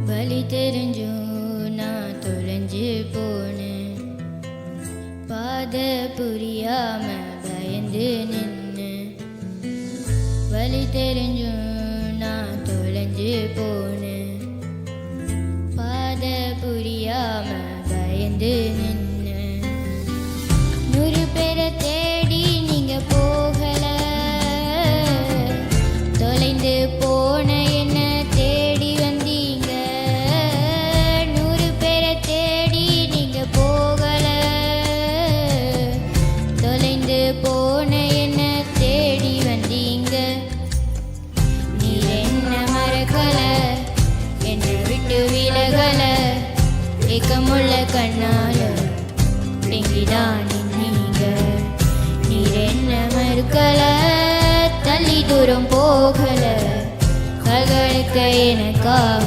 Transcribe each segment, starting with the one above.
வழி தெரிஞ்சும் நான் தொலைஞ்சு போனேன், பாத புரியாம பயந்து நின்று. வழி தெரிஞ்சும் நான் தொலைஞ்சு போனேன், பாத புரியாம பயந்து நின்று. 100 பேரை தேடி நீங்க போகல, தொலைந்து போன என்ன தேடி வந்தீங்க. 100 பேரை தேடி நீங்க போகல, தொலைந்து போன என்ன தேடி வந்தீங்க. நீர் என்ன மறக்கல, என்னை விட்டு விலகல, ஏக்கமுள்ள கண்ணால எங்கிதான் நின்னீங்க. நீர் என்ன மறுக்கல, தள்ளி தூரம் போகல, கல்களுக்க எனக்காக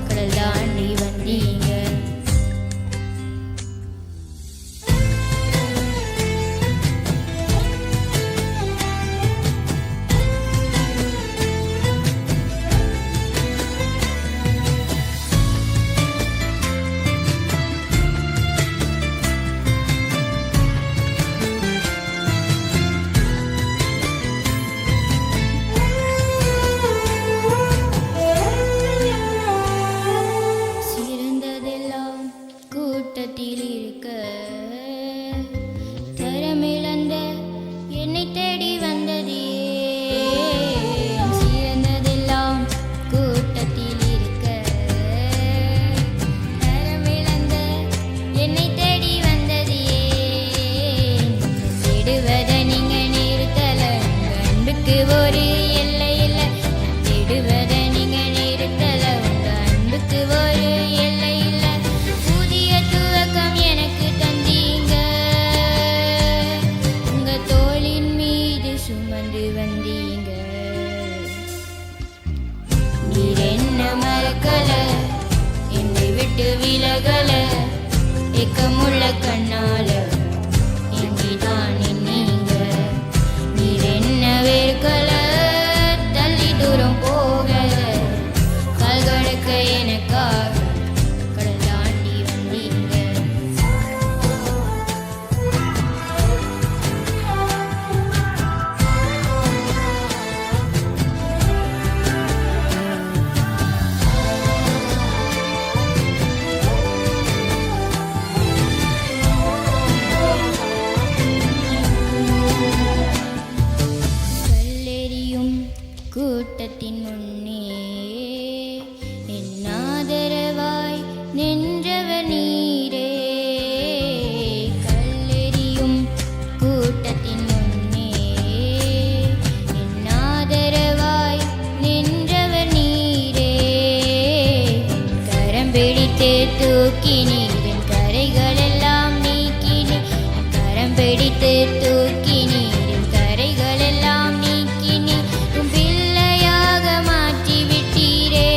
கடல் தாண்டி வந்தீங்க. சிறந்ததெல்லாம் கூட்டத்தில் இருக்க, தரமிழந்த என்னை தேடி வந்ததே. சிறந்ததெல்லாம் கூட்டத்தில் இருக்க, தரமிழந்த என்னை தேடி வந்ததே. தேடுவத நீங்க நிறுத்தல, உங்க அன்புக்கு ஒரு எல்லை இல்லை. தேடுவத நீங்க நிறுத்தல, உங்க அன்புக்கு ஒரு எல்லை இல்லை. புதிய துவக்கம் எனக்கு தந்தீங்க, உங்க தோளின் மீது சுமந்து வந்தீங்க. நீர் என்ன மறக்கல, என்னை விட்டு விலகல, ஏக்கமுள்ள கண்ணால எங்கிதான் நின்னீங்க. நீர் என்ன வெறுக்கல, தள்ளி தூரம் போகல, கால்களுக்க எனக்காக கடல் தாண்டி வந்தீங்க. கல்லெறியும் கூட்டத்தின் முன்னே என் ஆதரவாய் நின்றவர் நீரே. கல்லெறியும் கூட்டத்தின் முன்னே என் ஆதரவாய் நின்றவர் நீரே. கரம் பிடித்து தூக்கினீர், என் கரைகள் எல்லாம் நீக்கினீர். கரம் பிடித்து தூக்கினீர், என் கரைகள் எல்லாம் நீக்கினீர். உம் பிள்ளையாக மாற்றி விட்டீரே,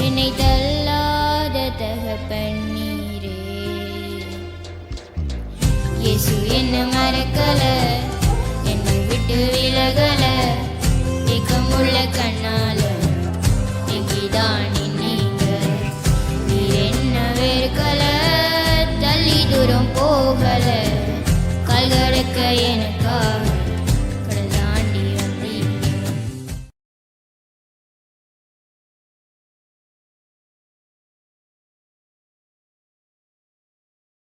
என்னை தள்ளாத தகப்பன் நீரே. இயேசு என்ன மறக்கல, என்னை விட்டு விலகல, ஏக்கமுள்ள கண்ணால எங்கிதான் நின்னீங்க. நீர் என்ன வெறுக்கல, தள்ளி தூரம் போகல, கால்களுக்க எனக்காக